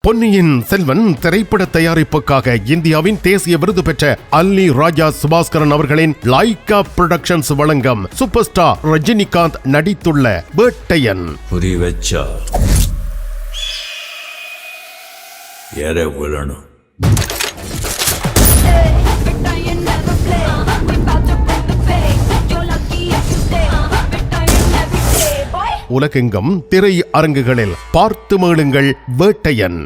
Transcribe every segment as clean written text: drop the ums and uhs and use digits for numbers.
பொன்னியின் செல்வன் திரைப்பட தயாரிப்புக்காக இந்தியாவின் தேசிய விருது பெற்ற அல்லி ராஜா சுபாஸ்கரன் அவர்களின் லைகா புரொடக்ஷன்ஸ் வழங்கும் சூப்பர் ஸ்டார் ரஜினிகாந்த் நடித்துள்ள வேட்டையன். புரி வச்சா யார விழணும். உலகெங்கும் திரை அரங்குகளில் பார்த்து மேளுங்கள் வேட்டையன்.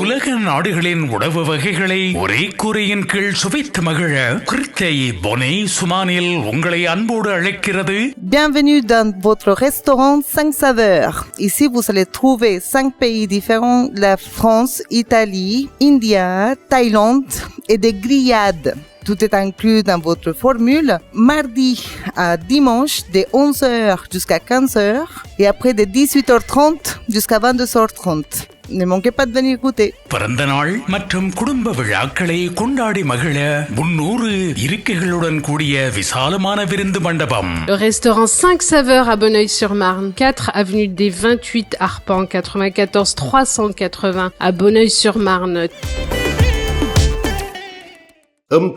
உலக நாடுகளின் உணவு வகைகளை ஒரே கூரையின் கீழ் சுவைத்து மகிழ கிருத்தை பொனே சுமானில் உங்களை அன்போடு அழைக்கிறது. Bienvenue dans votre restaurant 5 saveurs. Ici, vous allez trouver 5 pays différents, la France, Italie, India, Thaïlande et des grillades. Tout est inclus dans votre formule. Mardi à dimanche, de 11h jusqu'à 15h et après de 18h30 jusqu'à 22h30. Ne manquez pas de venir goûter. பிறந்த நாள் மற்றும் குடும்ப விழாக்களை கொண்டாடி மகிழ 300 இருக்கைகளுடன் கூடிய விசாலமான விருந்து மண்டபம். Le restaurant 5 saveurs à Bonneuil-sur-Marne, 4 avenue des 28 Arpents, 94 380 à Bonneuil-sur-Marne.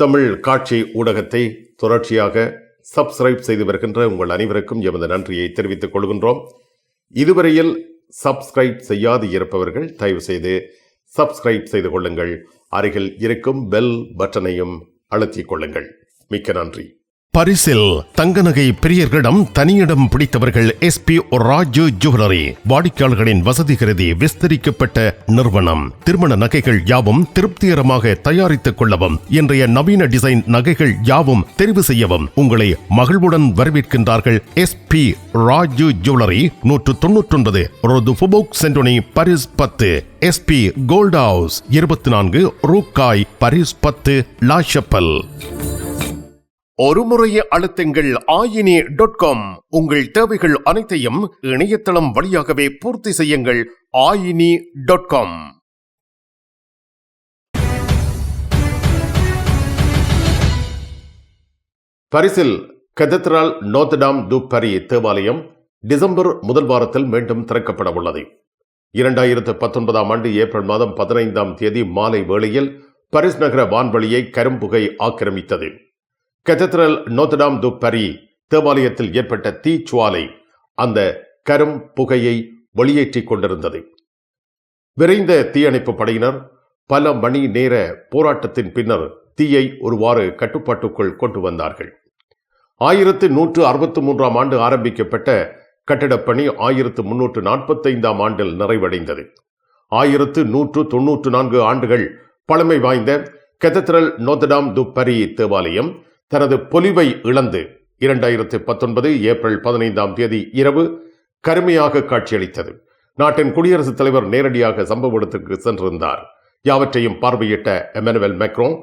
Tamil காட்சி ஊடகத்தை தொடர்ச்சியாக சப்ஸ்கிரைப் செய்து வருகின்ற உங்கள் அனைவருக்கும் எமது நன்றியை தெரிவித்துக் கொள்கின்றோம். இதுவரையில் சப்ஸ்கிரைப் செய்யாது இருப்பவர்கள் தயவு செய்து சப்ஸ்கிரைப் செய்து கொள்ளுங்கள். அருகில் இருக்கும் பெல் பட்டனையும் அழுத்திக் கொள்ளுங்கள். மிக்க நன்றி. பரிசில் தங்க நகை பிரியர்களிடம் தனியிடம் பிடித்தவர்கள் SP ராஜு ஜுவல்லரி. வாடிக்கையாளர்களின் வசதி கருதி விஸ்தரிக்கப்பட்ட நிறுவனம். திருமண நகைகள் யாவும் திருப்திகரமாக தயாரித்துக் கொள்ளவும், இன்றைய நவீன டிசைன் நகைகள் யாவும் தெரிவு செய்யவும் உங்களை மகிழ்வுடன் வரவேற்கின்றார்கள். SP Raju jewellery, 199 Rue du Faubourg Saint Denis, Paris 10. SP gold house, 24 Rue Cail, Paris 10, La Chapelle. ஒரு முறைய அழுத்துங்கள் ayini.com. உங்கள் தேவைகள் அனைத்தையும் இணையதளம் வழியாகவே பூர்த்தி செய்யுங்கள். ayini.com. பாரிஸில் கதீட்ரல் நோத்ரடாம் டு பாரி தேவாலயம் டிசம்பர் முதல் வாரத்தில் மீண்டும் திறக்கப்பட உள்ளது. 2019 ஆண்டு ஏப்ரல் மாதம் 15 மாலை வேளையில் பாரிஸ் நகர வான்வெளியை கரும்புகை ஆக்கிரமித்தது. கதீட்ரல் நோத்ரடாம் டு பாரி தேவாலயத்தில் ஏற்பட்ட தீச்சுவாலை அந்த கரும் புகையை வெளியேற்றிக் கொண்டிருந்தது. விரைந்த தீயணைப்பு படையினர் பல மணி நேர போராட்டத்தின் பின்னர் தீயை ஒருவாறு கட்டுப்பாட்டுக்குள் கொண்டு வந்தார்கள். 1163 ஆண்டு ஆரம்பிக்கப்பட்ட கட்டிடப்பணி 1345 ஆண்டில் நிறைவடைந்தது. 1194 ஆண்டுகள் பழமை வாய்ந்த கதீட்ரல் நோத்ரடாம் டு பாரி தேவாலயம் தனது பொலிவை இழந்து 2019 ஏப்ரல் 15 இரவு கருமையாக காட்சியளித்தது. நாட்டின் குடியரசுத் தலைவர் நேரடியாக சம்பவ இடத்துக்கு சென்றிருந்தார். யாவற்றையும் பார்வையிட்ட எமனுவல் மேக்ரோன்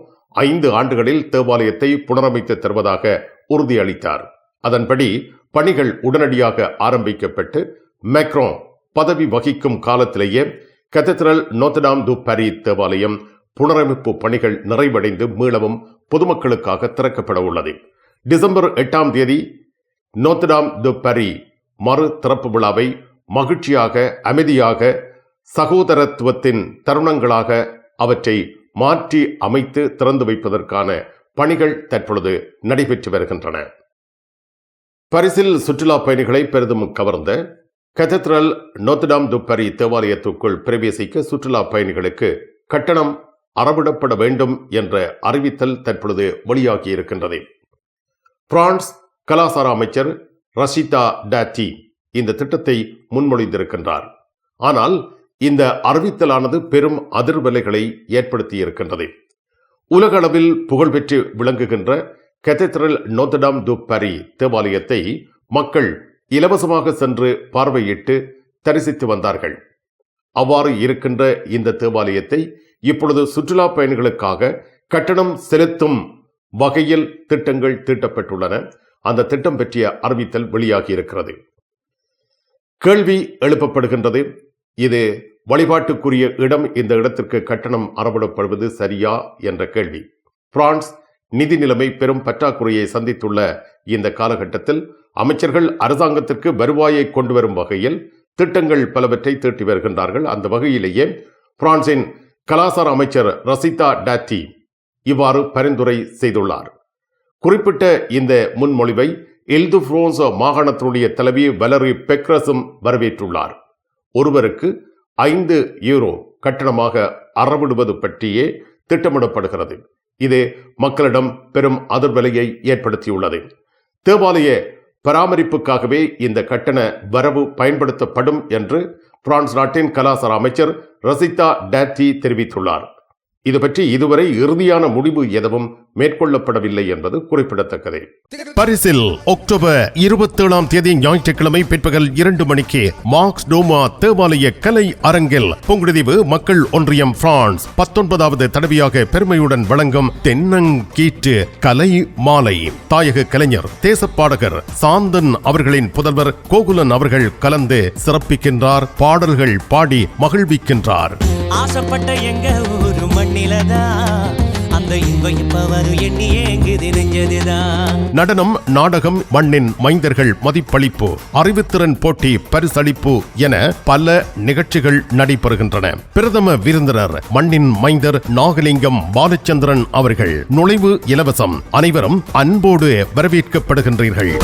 5 ஆண்டுகளில் தேவாலயத்தை புனரமைத்து தருவதாக உறுதியளித்தார். அதன்படி பணிகள் உடனடியாக ஆரம்பிக்கப்பட்டு மேக்ரோன் பதவி வகிக்கும் காலத்திலேயே கதீட்ரல் நோத்ரடாம் டு பாரி தேவாலயம் புனரமைப்பு பணிகள் நிறைவடைந்து மீளவும் பொதுமக்களுக்காக திறக்கப்பட உள்ளது. டிசம்பர் 8 நோத்ரடாம் டு பாரி மறு திறப்பு விழாவை மகிழ்ச்சியாக, அமைதியாக, சகோதரத்துவத்தின் தருணங்களாக அவற்றை மாற்றி அமைத்து திறந்து வைப்பதற்கான பணிகள் தற்பொழுது நடைபெற்று வருகின்றன. பாரிஸில் சுற்றுலா பயணிகளை பெரிதும் கவர்ந்த கதீட்ரல் நோத்ரடாம் டு பாரி தேவாலயத்துக்குள் பிரவேசிக்க சுற்றுலா பயணிகளுக்கு கட்டணம் அறவிடப்பட வேண்டும் என்ற அறிவித்தல் தற்பொழுது வெளியாகி இருக்கின்றது. பிரான்ஸ் கலாசார அமைச்சர் ரஷிதா டாட்டி இந்த திட்டத்தை முன்மொழிந்திருக்கின்றார். ஆனால் இந்த அறிவித்தலானது பெரும் அதிர்வலைகளை ஏற்படுத்தி இருக்கின்றது. உலக அளவில் புகழ்பெற்று விளங்குகின்ற கதீட்ரல் நோத்ரடாம் டு பாரி தேவாலயத்தை மக்கள் இலவசமாக சென்று பார்வையிட்டு தரிசித்து வந்தார்கள். அவ்வாறு இருக்கின்ற இந்த தேவாலயத்தை இப்பொழுது சுற்றுலா பயணிகளுக்காக கட்டணம் செலுத்தும் வகையில் திட்டங்கள் தீட்டப்பட்டுள்ளன. அந்த திட்டம் பற்றிய அறிவித்தல் வெளியாகி இருக்கிறது. கேள்வி எழுப்பப்படுகின்றது, இது வழிபாட்டுக்குரிய இடம், இந்த இடத்திற்கு கட்டணம் அறவிடப்படுவது சரியா என்ற கேள்வி. பிரான்ஸ் நிதி நிலைமை பெரும் பற்றாக்குறையை சந்தித்துள்ள இந்த காலகட்டத்தில் அமைச்சர்கள் அரசாங்கத்திற்கு வருவாயை கொண்டு வரும் வகையில் திட்டங்கள் பலவற்றை தீட்டி வருகின்றார்கள். அந்த வகையிலேயே பிரான்சின் கலாசார அமைச்சர் ரசிதா டாட்டி இவ்வாறு பரிந்துரை செய்துள்ளார். குறிப்பிட்ட இந்த முன்மொழிவை இல்-து-பிரான்ஸ் மாகாணத்தினுடைய தலைவி வலரி பெக்ரஸும் வரவேற்றுள்ளார். ஒருவருக்கு 5 யூரோ கட்டணமாக அறவிடுவது பற்றியே திட்டமிடப்படுகிறது. இது மக்களிடம் பெரும் அதிர்வலையை ஏற்படுத்தியுள்ளது. தேவாலய பராமரிப்புக்காகவே இந்த கட்டண வரவு பயன்படுத்தப்படும் என்று பிரான்ஸ் நாட்டின் கலாசார அமைச்சர் ரசிதா டாட்டி தெரிவித்துள்ளார். இது பற்றி இதுவரை இறுதியான முடிவு எதுவும் மேற்கொள்ளப்படவில்லை என்பது குறிப்பிடத்தக்கது. பரிசில் அக்டோபர் 27ஆம் தேதி ஞாயிற்றுக்கிழமை பிற்பகல் 2 மணிக்கு மார்க்ஸ் டோமா தேவாலய கலை அரங்கில் புங்குடுதீவு மக்கள் ஒன்றியம் பிரான்ஸ் 19வது தடவையாக பெருமையுடன் வழங்கும் தென்னங்கீற்று கலை மாலை தாயக கலைஞர் தேசப்பாடகர் சாந்தன் அவர்களின் புதல்வர் கோகுலன் அவர்கள் கலந்து சிறப்பிக்கின்றார். பாடல்கள் பாடி மகிழ்விக்கின்றார். ஆசைப்பட்ட எங்க ஊரு மண்ணிலதான் அந்த இன்பம் இப்ப வரும் எண்ணி ஏங்குது நெஞ்சதுதான். நடனம், நாடகம், மண்ணின் மைந்தர்கள் மதிப்பளிப்பு, அறிவுத்திறன் போட்டி, பரிசளிப்பு என பல நிகழ்ச்சிகள் நடைபெறுகின்றன. பிரதம விருந்தினர் மண்ணின் மைந்தர் நாகலிங்கம் பாலச்சந்திரன் அவர்கள். நுழைவு இலவசம். அனைவரும் அன்போடு வரவேற்கப்படுகின்றீர்கள்.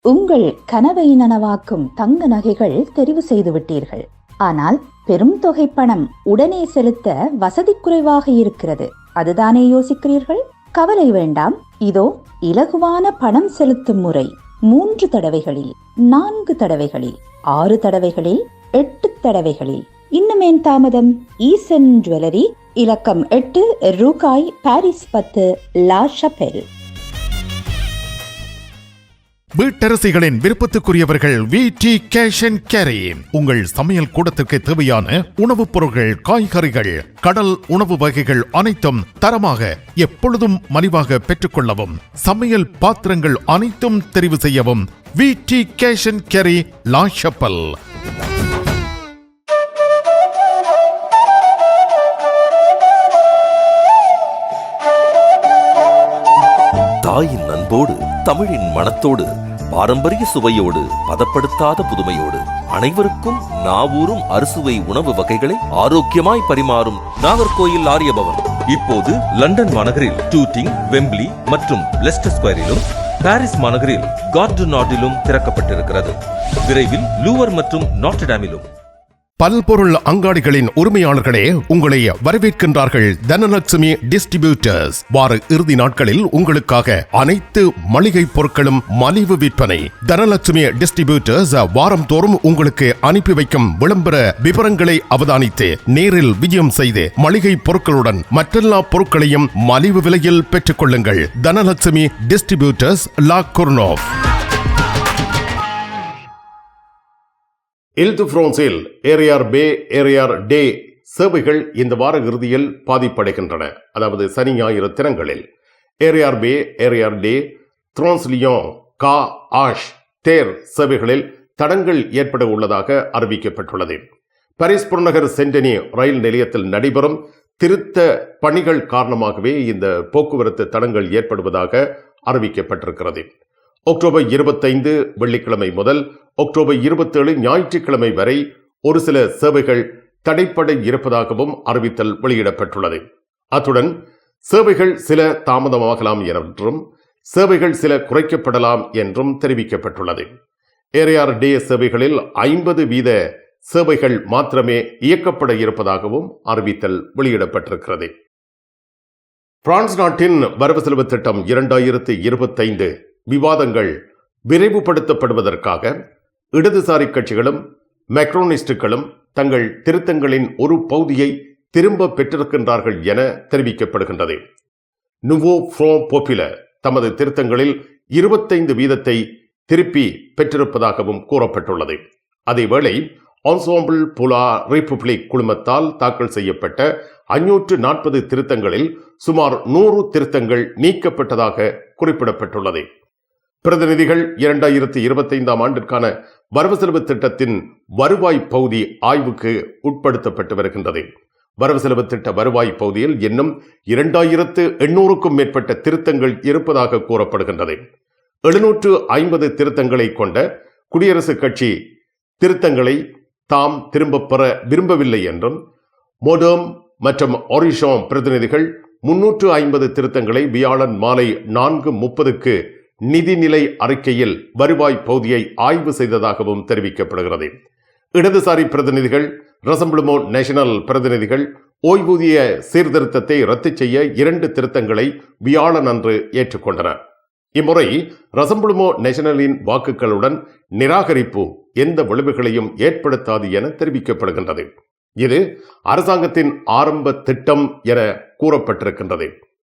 உங்கள் கனவை நனவாக்கும் தங்க நகைகள் தெரிவு செய்து விட்டீர்கள். ஆனால் பெரும் தொகை பணம் உடனே செலுத்த வசதி குறைவாக இருக்கிறது. அதுதானே யோசிக்கிறீர்கள்? கவலை வேண்டாம். இதோ இலகுவான பணம் செலுத்தும் முறை. 3 தடவைகளில், 4 தடவைகளில், 6 தடவைகளில், 8 தடவைகளில். இன்னும் ஏன் தாமதம்? ஈசன் ஜுவல்லரி, இலக்கம் 8, ரூகாய், பாரிஸ் 10, லா ஷபெல். வீட்டரசிகளின் விருப்பத்துக்குரியவர்கள் VT Cash and Carry. உங்கள் சமையல் கூடத்திற்கு தேவையான உணவுப் பொருட்கள், காய்கறிகள், கடல் உணவு வகைகள் அனைத்தும் தரமாக எப்பொழுதும் மலிவாக பெற்றுக்கொள்ளவும். சமையல் பாத்திரங்கள் அனைத்தும் தெரிவு செய்யவும். VT Cash and Carry, law Chapelle. தாயின் அன்போடு, தமிழின் மனத்தோடு, பாரம்பரிய சுவையோடு, பதப்படுத்தாத புதுமையோடு அனைவருக்கும் நாவூரும் அறுசுவை உணவு வகைகளை ஆரோக்கியமாய் பரிமாறும் நாகர்கோயில் ஆரியபவன் இப்போது லண்டன் மாநகரில் டூட்டிங், வெம்பிளி மற்றும் லெஸ்டர் ஸ்கொயரிலும், பாரிஸ் மாநகரில் கார்டு நாட்டிலும் திறக்கப்பட்டிருக்கிறது. விரைவில் லூவர் மற்றும் நாட்டர்டாமிலும். பல்பொருள் அங்காடிகளின் உரிமையாளர்களே, உங்களை வரவேற்கின்றார்கள் தனலட்சுமி டிஸ்ட்ரிபியூட்டர்ஸ். வார இறுதி நாட்களில் உங்களுக்காக அனைத்து மளிகை பொருட்களும் மலிவு விற்பனை. தனலட்சுமி டிஸ்ட்ரிபியூட்டர்ஸ் வாரம் தோறும் உங்களுக்கு அனுப்பி வைக்கும் விளம்பர விவரங்களை அவதானித்து நேரில் விஜயம் செய்து மளிகை பொருட்களுடன் மற்றெல்லா பொருட்களையும் மலிவு விலையில் பெற்றுக் கொள்ளுங்கள். தனலட்சுமி டிஸ்ட்ரிபியூட்டர்ஸ், லா குர்னோவ். இல்-து-பிரான்சில் ஏரியார் பே, ஏரியார் டே சேவைகள் இந்த வார இறுதியில் பாதிப்படைகின்றன. அதாவது சனி ஞாயிறு தினங்களில் ஏரியார் பே, ஏரியார் டே, திரான்ஸ்லியோன், கா, ஆஷ், தேர் சேவைகளில் தடங்கள் ஏற்பட உள்ளதாக அறிவிக்கப்பட்டுள்ளது. பாரிஸ் புறநகர் சென்டனி ரயில் நிலையத்தில் நடைபெறும் திருத்த பணிகள் காரணமாகவே இந்த போக்குவரத்து தடங்கள் ஏற்படுவதாக அறிவிக்கப்பட்டிருக்கிறது. அக்டோபர் 25 வெள்ளிக்கிழமை முதல் அக்டோபர் 27 ஞாயிற்றுக்கிழமை வரை ஒரு சில சேவைகள் தடைப்பட இருப்பதாகவும் அறிவித்தல் வெளியிடப்பட்டுள்ளது. அத்துடன் சேவைகள் சில தாமதமாகலாம் என்றும் சேவைகள் சில குறைக்கப்படலாம் என்றும் தெரிவிக்கப்பட்டுள்ளது. ஏரியார் டே சேவைகளில் 50% சேவைகள் மாத்திரமே இயக்கப்பட இருப்பதாகவும் அறிவித்தல் வெளியிடப்பட்டிருக்கிறது. பிரான்ஸ் நாட்டின் வரவு செலவு திட்டம் 2025 விவாதங்கள் விரைவுபடுத்தப்படுவதற்காக இடதுசாரி கட்சிகளும் மேக்ரோனிஸ்டுகளும் தங்கள் திருத்தங்களின் ஒரு பகுதியை திரும்ப பெற்றிருக்கின்றார்கள் என தெரிவிக்கப்படுகின்றது. நுவோ ஃப்ரண்ட் பாப்புலர் தமது திருத்தங்களில் 25% திருப்பி பெற்றிருப்பதாகவும் கூறப்பட்டுள்ளது. அதேவேளை என்செம்பிள் pour la République குழுமத்தால் தாக்கல் செய்யப்பட்ட 540 திருத்தங்களில் சுமார் 100 திருத்தங்கள் நீக்கப்பட்டதாக குறிப்பிடப்பட்டுள்ளது. பிரதிநிதிகள் 2025ஆம் ஆண்டிற்கான வரவு செலவு திட்டத்தின் வருவாய் பகுதி ஆய்வுக்கு உட்படுத்தப்பட்டு வருகின்றது. வரவு செலவு திட்ட வருவாய் பகுதியில் இன்னும் 2800க்கும் மேற்பட்ட திருத்தங்கள் இருப்பதாக கூறப்படுகின்றது. 750 திருத்தங்களை கொண்ட குடியரசுக் கட்சி திருத்தங்களை தாம் திரும்பப் பெற விரும்பவில்லை என்றும் மோடோம் மற்றும் ஒரிஷோம் பிரதிநிதிகள் 350 திருத்தங்களை வியாழன் மாலை 4:30க்கு நிதிநிலை அறிக்கையில் வருவாய் பகுதியை ஆய்வு செய்ததாகவும் தெரிவிக்கப்படுகிறது. இடதுசாரி பிரதிநிதிகள், ரசம்பிளுமோ நேஷனல் பிரதிநிதிகள் ஓய்வூதிய சீர்திருத்தத்தை ரத்து செய்ய 2 திருத்தங்களை வியாழன் அன்று ஏற்றுக்கொண்டனர். இம்முறை ரசம்பிளுமோ நேஷனலின் வாக்குகளுடன் நிராகரிப்பு எந்த விளைவுகளையும் ஏற்படுத்தாது என தெரிவிக்கப்படுகின்றது. இது அரசாங்கத்தின் ஆரம்ப திட்டம் என கூறப்பட்டிருக்கின்றது.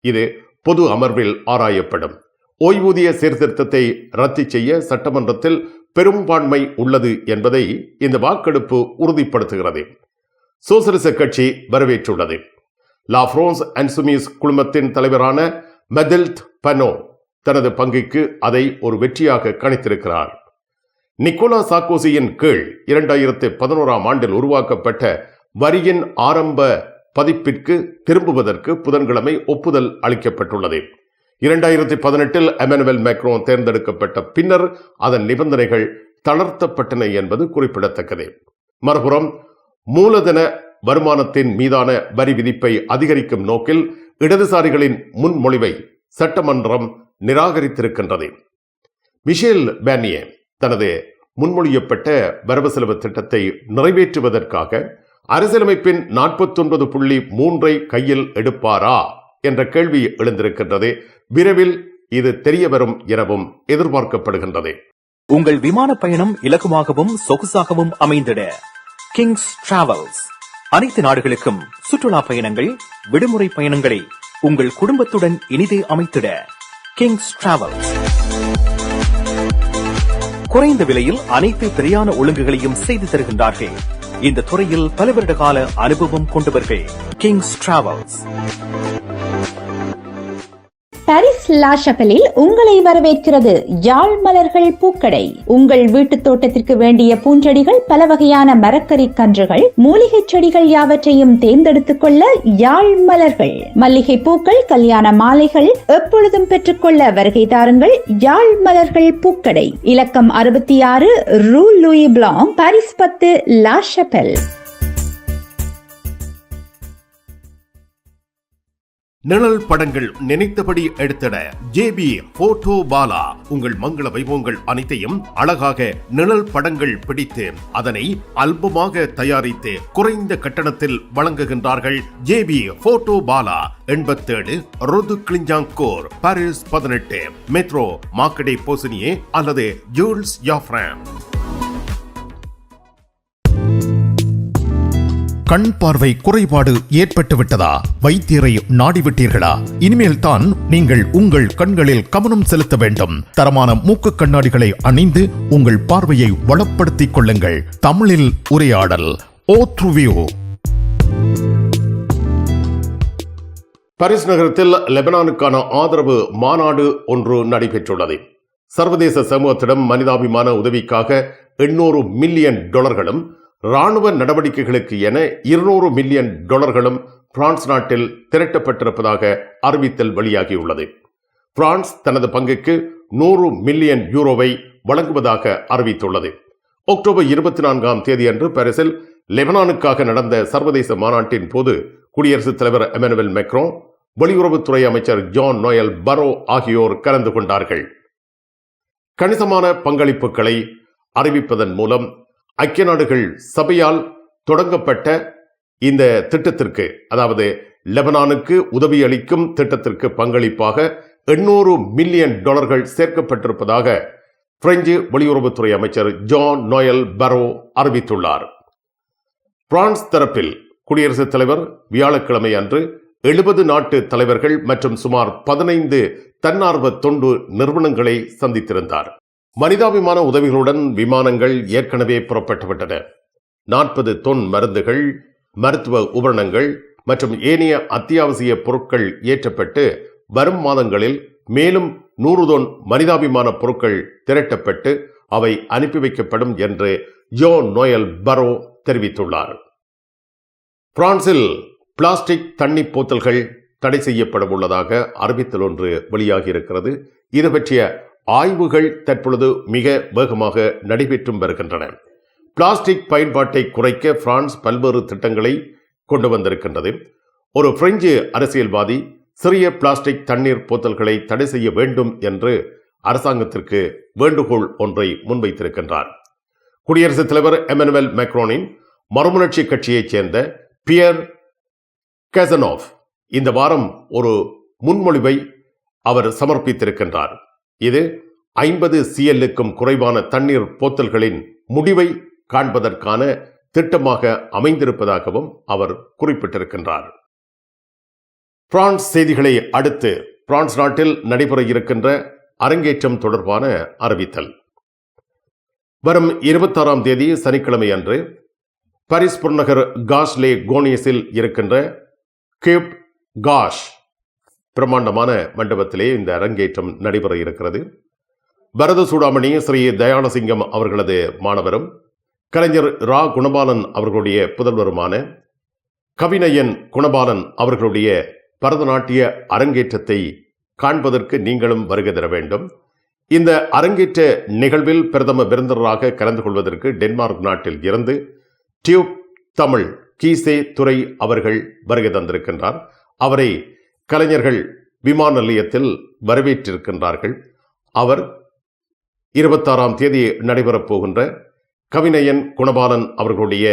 இது பொது அமர்வில் ஆராயப்படும். ஓய்வூதிய சீர்திருத்தத்தை ரத்து செய்ய சட்டமன்றத்தில் பெரும்பான்மை உள்ளது என்பதை இந்த வாக்கெடுப்பு உறுதிப்படுத்துகிறது. சோசலிச கட்சி வரவேற்றுள்ளது. லா பிரான்ஸ் இன்சுமிஸ் குழுமத்தின் தலைவரான மெதில்ட் பனோ தனது பங்குக்கு அதை ஒரு வெற்றியாக கணித்திருக்கிறார். நிக்கோலா சார்க்கோசியின் கீழ் 2011ஆம் ஆண்டில் உருவாக்கப்பட்ட வரியின் ஆரம்ப பதிப்பிற்கு திரும்புவதற்கு புதன்கிழமை ஒப்புதல் அளிக்கப்பட்டுள்ளது. 2018இல் எமனுவல் மேக்ரோன் தேர்ந்தெடுக்கப்பட்ட பின்னர் அதன் நிபந்தனைகள் தளர்த்தப்பட்டன என்பது குறிப்பிடத்தக்கது. மறுபுறம் மூலதன வருமானத்தின் மீதான வரி விதிப்பை அதிகரிக்கும் நோக்கில் இடதுசாரிகளின் முன்மொழிவை சட்டமன்றம் நிராகரித்திருக்கின்றது. மிஷேல் பேர்னியே தனது முன்மொழியப்பட்ட வரவு செலவு திட்டத்தை நிறைவேற்றுவதற்காக அரசியலமைப்பின் 49.3 கையில் எடுப்பாரா என்ற கேள்வி எழுந்திருக்கின்றது. விரைவில் இது தெரியவரும் எனவும் எதிர்பார்க்கப்படுகின்றது. உங்கள் விமான பயணம் இலகுவாகவும் சொகுசாகவும் அமைந்திட கிங்ஸ் டிராவல்ஸ் அனைத்து நாடுகளுக்கும் சுற்றுலா பயணங்கள், விடுமுறை பயணங்களை உங்கள் குடும்பத்துடன் இனிதே அமைத்திட கிங்ஸ் டிராவல்ஸ் குறைந்த விலையில் அனைத்து பிரயாண ஒழுங்குகளையும் செய்து தருகின்றார்கள். இந்த துறையில் பல வருட கால அனுபவம் கொண்டவர்கள் கிங்ஸ் டிராவல்ஸ். பாரிஸ் லா ஷபலில் உங்களை வரவேற்கிறது யாழ் மலர்கள் பூக்கடை. உங்கள் வீட்டு தோட்டத்திற்கு வேண்டிய பூஞ்செடிகள், பல வகையான மரக்கறி கன்றுகள், மூலிகை செடிகள் யாவற்றையும் தேர்ந்தெடுத்துக் கொள்ள யாழ் மலர்கள். மல்லிகை பூக்கள், கல்யாண மாலைகள் எப்பொழுதும் பெற்றுக்கொள்ள வருகை தாருங்கள். யாழ் மலர்கள் பூக்கடை, இலக்கம் 66 ரூ லூயி பிளாங், பாரிஸ் 10, லா ஷபல். நிழல் படங்கள் நினைத்தபடி எடுத்திட ஜேபி போட்டோ பாலா. உங்கள் மங்கள வைபவங்கள் அனைத்தையும் அழகாக நிழல் படங்கள் பிடித்து அதனை ஆல்பமாக தயாரித்து குறைந்த கட்டணத்தில் வழங்குகின்றார்கள். JP photo Bala 87 Rue de Clignancourt, Paris 18, metro Marcadet Poissonniers அல்லது ஜூல்ஸ் யாஃப்ராம். கண் பார்வை குறைபாடு ஏற்பட்டுவிட்டதா? வைத்தியரை நாடிவிட்டீர்களா? இனிமேல் தான் நீங்கள் உங்கள் கண்களில் கவனம் செலுத்த வேண்டும். தரமான மூக்கு கண்ணாடிகளை அணிந்து உங்கள் பார்வையை வளப்படுத்திக் கொள்ளுங்கள். தமிழில் உரையாடல் ஓத்ருவியூ. பாரிஸ் நகரத்தில் லெபனானுக்கான ஆதரவு மாநாடு ஒன்று நடைபெற்றுள்ளது. சர்வதேச சமூகத்திடம் மனிதாபிமான உதவிக்காக $800 மில்லியன், ராணுவ நடவடிக்கைகளுக்கு என $200 மில்லியன் பிரான்ஸ் நாட்டில் திரட்டப்பட்டிருப்பதாக அறிவித்தல் வெளியாகியுள்ளது. பிரான்ஸ் தனது பங்குக்கு 100 மில்லியன் யூரோவை வழங்குவதாக அறிவித்துள்ளது. அக்டோபர் 24ஆம் தேதி அன்று பாரிஸில் லெபனானுக்காக நடந்த சர்வதேச மாநாட்டின் போது குடியரசுத் தலைவர் எமனுவல் மேக்ரோன், வெளியுறவுத்துறை அமைச்சர் ஜான் நோயல் பரோ ஆகியோர் கலந்து கொண்டார்கள். கணிசமான பங்களிப்புகளை அறிவிப்பதன் மூலம் ஐக்கிய நாடுகள் சபையால் தொடங்கப்பட்ட இந்த திட்டத்திற்கு, அதாவது லெபனானுக்கு உதவி அளிக்கும் திட்டத்திற்கு பங்களிப்பாக $800 மில்லியன் சேர்க்கப்பட்டிருப்பதாக பிரெஞ்சு வெளியுறவுத்துறை அமைச்சர் ஜான் நோயல் பரோ அறிவித்துள்ளார். பிரான்ஸ் தரப்பில் குடியரசுத் தலைவர் வியாழக்கிழமை அன்று 70 நாட்டு தலைவர்கள் மற்றும் சுமார் 15 தன்னார்வ தொண்டு நிறுவனங்களை சந்தித்திருந்தார். மனிதாபிமான உதவிகளுடன் விமானங்கள் ஏற்கனவே புறப்பட்டுவிட்டன. 40 தொன் மருந்துகள், மருத்துவ உபகரணங்கள் மற்றும் ஏனைய அத்தியாவசிய பொருட்கள் ஏற்றப்பட்டு வரும் மாதங்களில் மேலும் 100 தொன் மனிதாபிமான பொருட்கள் திரட்டப்பட்டு அவை அனுப்பி வைக்கப்படும் என்று ஜான் நோயல் பரோ தெரிவித்துள்ளார். பிரான்சில் பிளாஸ்டிக் தண்ணீர் போத்தல்கள் தடை செய்யப்பட உள்ளதாக அறிவித்தல் ஒன்று வெளியாகி இருக்கிறது. இது பற்றிய ஆய்வுகள் தற்பொழுது மிக வேகமாக நடைபெற்றும் வருகின்றன. பிளாஸ்டிக் பயன்பாட்டை குறைக்க பிரான்ஸ் பல்வேறு திட்டங்களை கொண்டு வந்திருக்கின்றது. ஒரு பிரெஞ்சு அரசியல்வாதி சிறிய பிளாஸ்டிக் தண்ணீர் போத்தல்களை தடை செய்ய வேண்டும் என்று அரசாங்கத்திற்கு வேண்டுகோள் ஒன்றை முன்வைத்திருக்கின்றார். குடியரசுத் தலைவர் எமனுவல் மேக்ரோனின் மறுமலர்ச்சி கட்சியைச் சேர்ந்த பியர் கேசனோவ் இந்த வாரம் ஒரு முன்மொழிவை அவர் சமர்ப்பித்திருக்கின்றார். இது 50 CLக்கும் குறைவான தண்ணீர் போத்தல்களின் முடிவை காண்பதற்கான திட்டமாக அமைந்திருப்பதாகவும் அவர் குறிப்பிட்டிருக்கின்றார். பிரான்ஸ் செய்திகளை அடுத்து பிரான்ஸ் நாட்டில் நடைபெற இருக்கின்ற அரங்கேற்றம் தொடர்பான அறிவித்தல். வரும் 26ஆம் தேதி சனிக்கிழமை அன்று பாரிஸ் புறநகர் காஷ் லே கோனியஸில் இருக்கின்ற கேப் காஷ் பிரம்மாண்டமான மண்டபத்திலே இந்த அரங்கேற்றம் நடைபெற இருக்கிறது. பரத சூடாமணி ஸ்ரீ தயாளசிங்கம் அவர்களது மாணவரும் கலைஞர் ரா குணபாலன் அவர்களுடைய புதல்வருமான கவிநயன் குணபாலன் அவர்களுடைய பரதநாட்டிய அரங்கேற்றத்தை காண்பதற்கு நீங்களும் வருகை தர வேண்டும். இந்த அரங்கேற்ற நிகழ்வில் பிரதம விருந்தினராக கலந்து கொள்வதற்கு டென்மார்க் நாட்டில் இருந்து டியூப் தமிழ் கீசே துரை அவர்கள் வருகை தந்திருக்கின்றார். அவரை கலைஞர்கள் விமான நிலையத்தில் வரவேற்றிருக்கின்றார்கள். அவர் 26ஆம் தேதி நடைபெறப் போகின்ற கவிநயன் குணபாலன் அவர்களுடைய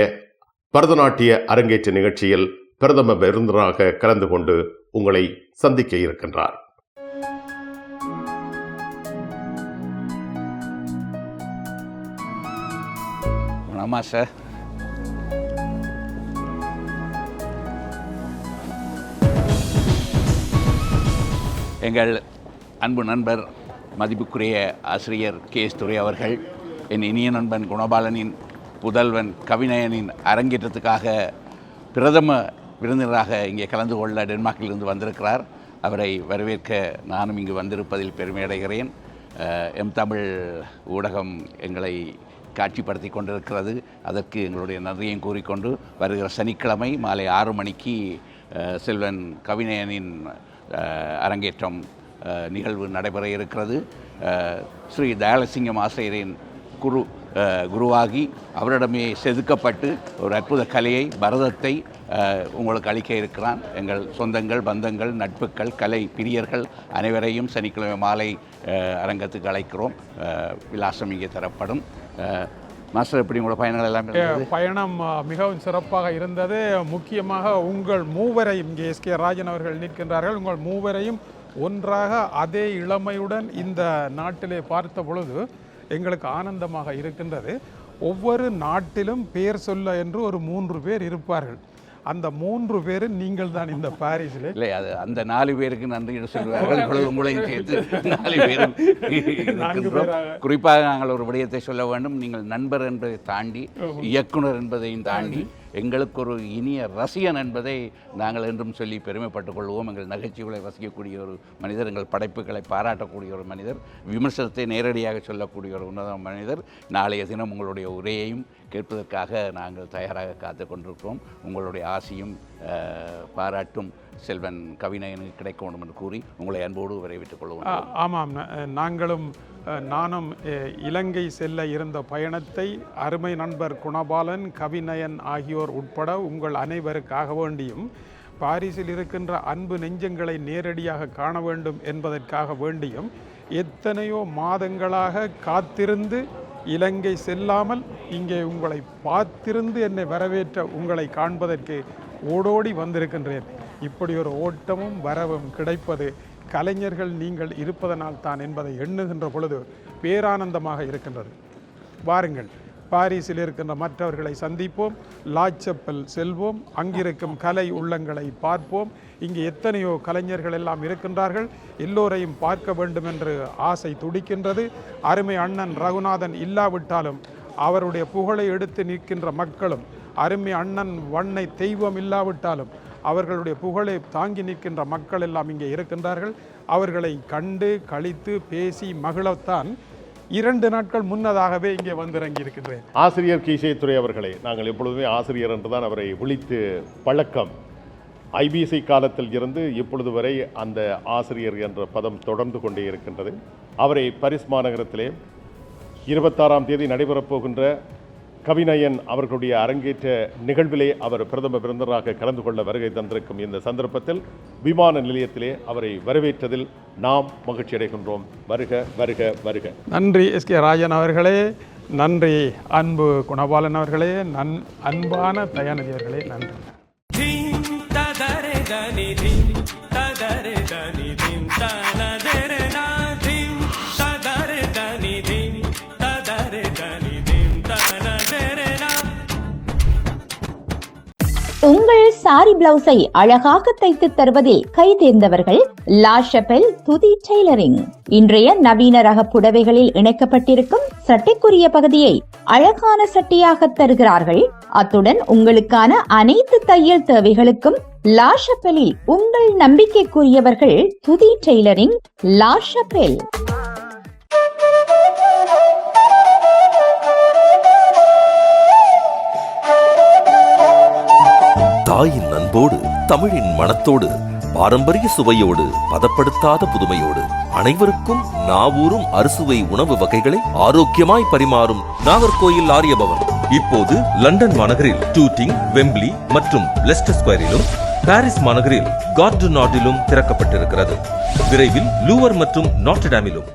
பரதநாட்டிய அரங்கேற்ற நிகழ்ச்சியில் பிரதம விருந்தினராக கலந்து கொண்டு உங்களை சந்திக்க இருக்கின்றார். ஆமாம் சார். எங்கள் அன்பு நண்பர் மதிப்புக்குரிய ஆசிரியர் KS துரை அவர்கள் என் இனிய நண்பன் குணபாலனின் புதல்வன் கவிநயனின் அரங்கேற்றத்துக்காக பிரதம விருந்தினராக இங்கே கலந்து கொள்ள டென்மார்க்கிலிருந்து வந்திருக்கிறார். அவரை வரவேற்க நானும் இங்கு வந்திருப்பதில் பெருமையடைகிறேன். எம் தமிழ் ஊடகம் எங்களை காட்சிப்படுத்தி கொண்டிருக்கிறது. அதற்கு எங்களுடைய நன்றியையும் கூறிக்கொண்டு வருகிற சனிக்கிழமை மாலை 6 மணிக்கு செல்வன் கவிநயனின் அரங்கேற்றம் நிகழ்வு நடைபெற இருக்கிறது. ஸ்ரீ தயாளசிங்கம் ஆசிரியரின் குருவாகி அவரிடமே செதுக்கப்பட்டு ஒரு அற்புத கலையை பரதத்தை உங்களுக்கு அளிக்க இருக்கிறான். எங்கள் சொந்தங்கள், பந்தங்கள், நட்புகள், கலை பிரியர்கள் அனைவரையும் சனிக்கிழமை மாலை அரங்கத்துக்கு அழைக்கிறோம். விலாசம் இங்கே தரப்படும். மாஸ்டர், எப்படி உங்களோட பயணங்கள் எல்லாம்? பயணம் மிகவும் சிறப்பாக இருந்தது. முக்கியமாக உங்கள் மூவரையும், இங்கே SK ராஜன் அவர்கள் நிற்கின்றார்கள், உங்கள் மூவரையும் ஒன்றாக அதே இளமையுடன் இந்த நாட்டிலே பார்த்த பொழுது எங்களுக்கு ஆனந்தமாக இருக்கின்றது. ஒவ்வொரு நாட்டிலும் பேர் சொல்ல என்று ஒரு 3 பேர் இருப்பார்கள். அந்த 3 பேரும் நீங்கள் தான் இந்த பாரிஸில். இல்லை, அது அந்த 4 பேருக்கு நன்றி சொல்வார்கள். இப்பொழுது உங்களையும் சேர்த்து 4 பேரும் குறிப்பாக நாங்கள் ஒரு விடயத்தை சொல்ல வேண்டும். நீங்கள் நண்பர் என்பதை தாண்டி, இயக்குனர் என்பதையும் தாண்டி எங்களுக்கு ஒரு இனிய ரசிகன் என்பதை நாங்கள் என்றும் சொல்லி பெருமைப்பட்டுக் கொள்வோம். எங்கள் நகைச்சுவைகளை ரசிக்கக்கூடிய ஒரு மனிதர், எங்கள் படைப்புகளை பாராட்டக்கூடிய ஒரு மனிதர், விமர்சனத்தை நேரடியாக சொல்லக்கூடிய ஒரு உன்னத மனிதர். நாளைய தினம் உங்களுடைய உரையையும் கேட்பதற்காக நாங்கள் தயாராக காத்து கொண்டிருக்கிறோம். உங்களுடைய ஆசையும் பாராட்டும் செல்வன் கவிநயனுக்கு கிடைக்க வேண்டும் என்று கூறி உங்களை அன்போடு வரவேற்றுக் கொள்வோம். ஆமாம், நானும் இலங்கை செல்ல இருந்த பயணத்தை அருமை நண்பர் குணபாலன், கவிநயன் ஆகியோர் உட்பட உங்கள் அனைவருக்காக வேண்டியும், பாரிஸில் இருக்கின்ற அன்பு நெஞ்சங்களை நேரடியாக காண வேண்டும் என்பதற்காக வேண்டியும் எத்தனையோ மாதங்களாக காத்திருந்து இலங்கை செல்லாமல் இங்கே உங்களை பார்த்திருந்து என்னை வரவேற்ற உங்களை காண்பதற்கு ஓடோடி வந்திருக்கின்றேன். இப்படி ஒரு ஓட்டமும் வரவும் கிடைப்பது கலைஞர்கள் நீங்கள் இருப்பதனால் தான் என்பதை எண்ணுகின்ற பொழுது பேரானந்தமாக இருக்கின்றது. வாருங்கள், பாரிஸில் இருக்கின்ற மற்றவர்களை சந்திப்போம், லாச்சப்பல் செல்வோம், அங்கிருக்கும் கலை உள்ளங்களை பார்ப்போம். இங்கே எத்தனையோ கலைஞர்கள் எல்லாம் இருக்கின்றார்கள், எல்லோரையும் பார்க்க வேண்டும் என்று ஆசை துடிக்கின்றது. அருமை அண்ணன் ரகுநாதன் இல்லாவிட்டாலும் அவருடைய புகழை எடுத்து நிற்கின்ற மக்களும், அருமை அண்ணன் வண்ணை தெய்வம் இல்லாவிட்டாலும் அவர்களுடைய புகழை தாங்கி நிற்கின்ற மக்கள் எல்லாம் இங்கே இருக்கின்றார்கள். அவர்களை கண்டு கழித்து பேசி மகிழத்தான் 2 நாட்கள் முன்னதாகவே இங்கே வந்திறங்கி இருக்கின்றேன். ஆசிரியர் KS துரை அவர்களை நாங்கள் எப்பொழுதுமே ஆசிரியர் என்றுதான் அவரை விழித்து பழக்கம். IBC காலத்தில் இருந்து இப்பொழுது வரை அந்த ஆசிரியர் என்ற பதம் தொடர்ந்து கொண்டே இருக்கின்றது. அவரை பாரிஸ் மாநகரத்திலே 26ஆம் தேதி நடைபெறப் போகின்ற கவிநயன் அவர்களுடைய அரங்கேற்ற நிகழ்விலே அவர் பிரதம விருந்தினராக கலந்து கொள்ள வருகை தந்திருக்கும் இந்த சந்தர்ப்பத்தில் விமான நிலையத்திலே அவரை வரவேற்றதில் நாம் மகிழ்ச்சி அடைகின்றோம். வருக வருக வருக. நன்றி எஸ்.கே. ராஜன் அவர்களே, நன்றி அன்பு குணபாலன் அவர்களே, அன்பான தயாநிதி அவர்களே, நன்றி. உங்கள் சாரி பிளவுஸை அழகாக தைத்து தருவதில் கை தேர்ந்தவர்கள் லா ஷபெல் துதி டெய்லரிங். இன்றைய நவீன ரக புடவைகளில் இணைக்கப்பட்டிருக்கும் சட்டைக்குரிய பகுதியை அழகான சட்டையாக தருகிறார்கள். அத்துடன் உங்களுக்கான அனைத்து தையல் தேவைகளுக்கும் லா ஷபெலில் உங்கள் நம்பிக்கைக்குரியவர்கள் துதி டெய்லரிங், லா ஷபெல். தாயின் அன்போடு, தமிழின் மணத்தோடு, பாரம்பரிய சுவையோடு, பதப்படுத்தாத புதுமையோடு, அனைவருக்கும் நாவூரும் அறுசுவை உணவு வகைகளை ஆரோக்கியமாய் பரிமாறும் நாகர்கோயில் ஆரியபவன் இப்போது லண்டன் மாநகரில் டூட்டிங், வெம்பிளி மற்றும் லெஸ்டர் ஸ்கொயரிலும், பாரிஸ் மாநகரில் கார்டு நாட்டிலும் திறக்கப்பட்டிருக்கிறது. விரைவில் லூவர் மற்றும் நாட்டர்டாமிலும்